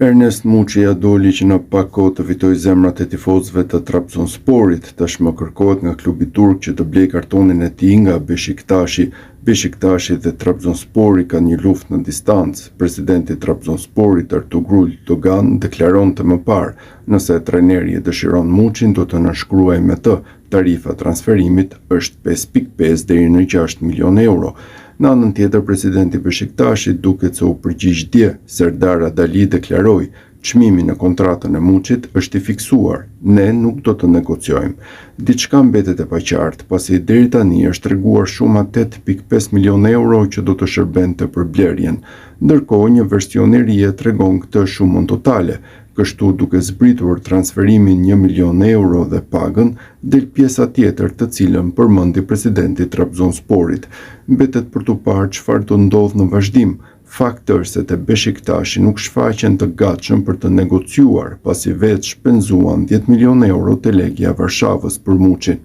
Ernest Muçia doli që në pak kohë të fitoj zemrat e tifozëve të Trabzonsporit. Tashmë kërkohet nga klubi turk që të blej kartonin e tij nga Beşiktashi. Beşiktashi dhe Trabzonspori kanë një luftë në distancë. Presidenti i Trabzonsporit Ertugrul Dogan deklaronte më parë, nëse trajneri e dëshiron Muçin do të nënshkruajë me të. Tarifa transferimit është 5.5 deri në 6 milion euro. Në anën tjetër, presidenti Beşiktashi duket se u përgjigj dje. Serdar Adali deklaroi, çmimi në kontratën e Muçit është i fiksuar, ne nuk do të negociojmë. Diçka mbetet e paqartë, pasi deri tani është treguar shuma 8.5 milion euro që do të shërbente për blerjen, ndërkohë një version i ri tregon këtë shumën totale. Kështu duke zbritur transferimin 1 milion euro dhe pagën, del pjesa tjetër të cilën përmendi presidenti i Trabzonsporit. Mbetet për të parë çfarë do ndodh në vazhdim. Fakti është se te Beşiktashi nuk shfaqen të gatshëm për të negociuar, pasi vetë shpenzuan 10 milion euro te Legia Varshavës për Muçin.